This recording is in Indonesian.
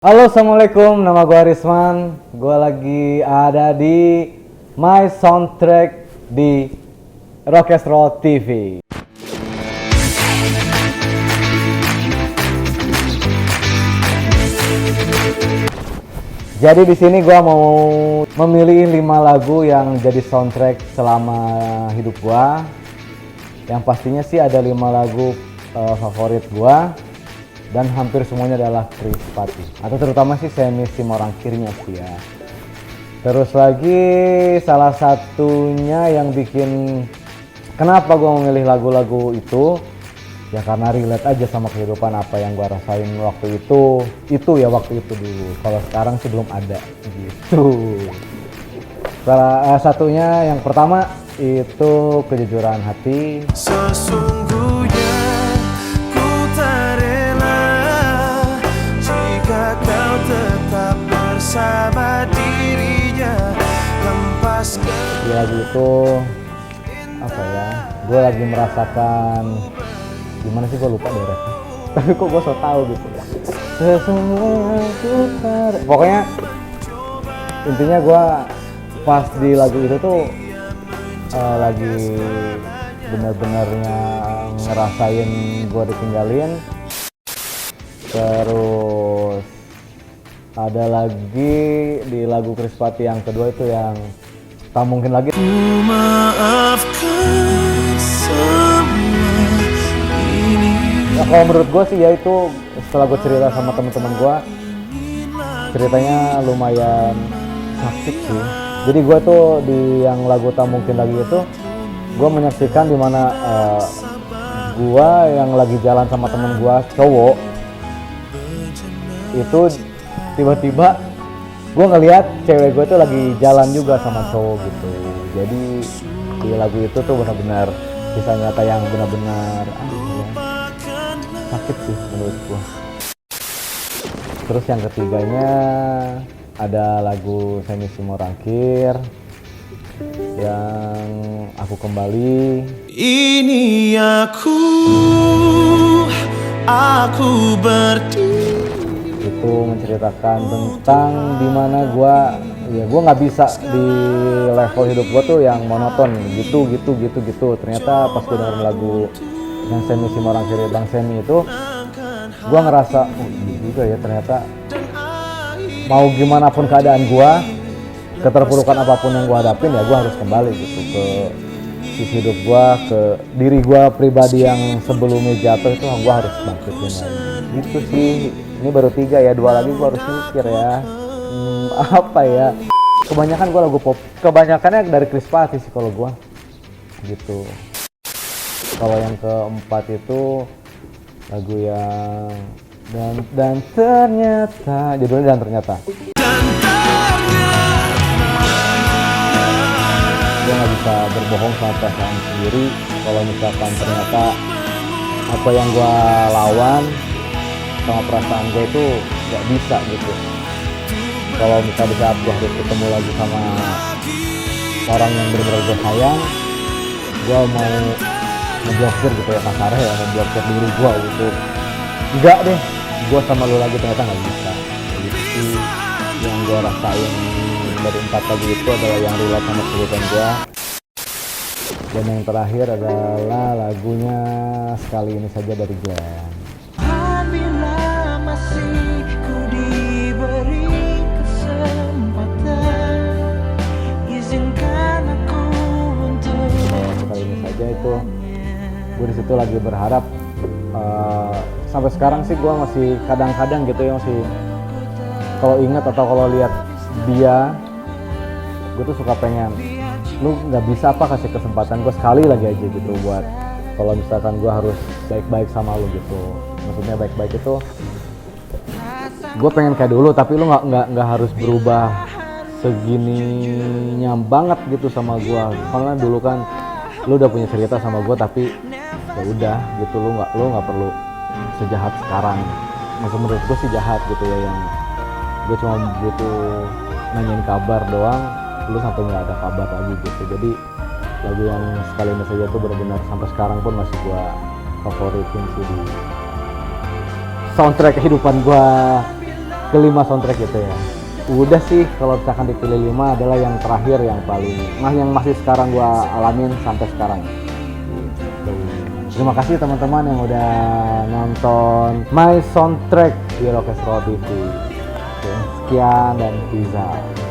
Halo, assalamualaikum. Nama gue Arisman. Gue lagi ada di My Soundtrack di Rockestro TV. Jadi di sini gue mau memilih 5 lagu yang jadi soundtrack selama hidup gue. Yang pastinya sih ada 5 lagu favorit gue. Dan hampir semuanya adalah Krispatih, atau terutama sih Semi Simorangkirnya sih ya. Terus lagi salah satunya yang bikin kenapa gue memilih lagu-lagu itu ya karena relate aja sama kehidupan apa yang gue rasain waktu itu ya waktu itu dulu. Kalau sekarang sih belum ada gitu. Salah satunya yang pertama itu Kejujuran Hati. Sesungguhnya ku tak rela jika kau tetap bersama dirinya, lepaskan. Di lagu itu apa ya, gue lagi merasakan gimana sih, gue lupa deh tapi kok gue so tau gitu ya. Pokoknya intinya gue pas di lagu itu tuh lagi bener-benernya ngerasain gue ditinggalin. Terus ada lagi di lagu Krispatih yang kedua itu yang Tak Mungkin Lagi. Ku maafkan semua ini. Ya, kalau menurut gue sih ya itu setelah gue cerita sama teman-teman gue, ceritanya lumayan sakit sih. Jadi gue tuh di yang lagu Tak Mungkin Lagi itu gue menyaksikan dimana gue yang lagi jalan sama temen gue cowok itu tiba-tiba gue ngeliat cewek gue tuh lagi jalan juga sama cowok gitu. Jadi di lagu itu tuh benar-benar kisah nyata yang benar-benar sakit sih menurut gue. Terus yang ketiganya ada lagu Semi Simorangkir yang Aku Kembali. Ini aku berdiri. Itu menceritakan tentang dimana gue nggak bisa di level hidup gue tuh yang monoton gitu. Ternyata pas gue dengerin lagu yang Semi Simorangkir Bang Semi itu, gue ngerasa iya juga ya, ternyata mau gimana pun keadaan gue, keterpurukan apapun yang gue hadapin ya gue harus kembali gitu ke sisi hidup gue, ke diri gue pribadi yang sebelumnya jatuh itu gue harus bangkitin lagi gitu sih. Ini baru 3 ya, 2 lagi gue harus mikir ya. Apa ya, kebanyakan gue lagu pop, kebanyakannya dari Krispatih sih kalau gue gitu. Kalau yang keempat itu lagu yang dan ternyata, judulnya Dan Ternyata. Gue gak bisa berbohong sama perasaan sendiri kalau misalkan ternyata apa yang gue lawan sama perasaan gue itu gak bisa gitu. Kalau misalnya di saat gue harus ketemu lagi sama orang yang benar-benar gue sayang, gue mau ngeblokir gitu ya, kasarnya ya, ngeblokir diri gue gitu. Enggak deh, gue sama lu lagi ternyata gak bisa gitu sih. Yang gue rasain dari 4 lagu itu adalah yang relate sama kehidupan gue. Dan yang terakhir adalah lagunya Sekali Ini Saja dari Glenn. Bila masih ku diberi kesempatan, izinkan aku untuk. Sekali Ini Saja itu gue di situ lagi berharap, sampai sekarang sih gue masih kadang-kadang gitu ya, masih kalau ingat atau kalau lihat dia, gue tuh suka pengen, lu nggak bisa apa kasih kesempatan gue sekali lagi aja gitu, buat kalau misalkan gue harus baik-baik sama lu gitu. Maksudnya baik-baik itu gue pengen kayak dulu, tapi lu nggak harus berubah segininya banget gitu sama gue. Karena dulu kan lu udah punya cerita sama gue, tapi ya udah gitu, lu nggak perlu sejahat sekarang. Maksud menurut gue sih jahat gitu ya, yang gue cuma butuh nanyain kabar doang, lu sampai nggak ada kabar lagi gitu. Jadi lagu yang Sekali Ini Saja tuh benar-benar sampai sekarang pun masih gue favoritin sih di soundtrack kehidupan gue kelima soundtrack itu ya. Udah sih, kalau misalkan dipilih 5 adalah yang terakhir yang paling yang masih sekarang gua alamin sampai sekarang. Gitu. Terima kasih teman-teman yang udah nonton My Soundtrack di Rockesroll TV. Oke, sekian dan peace out.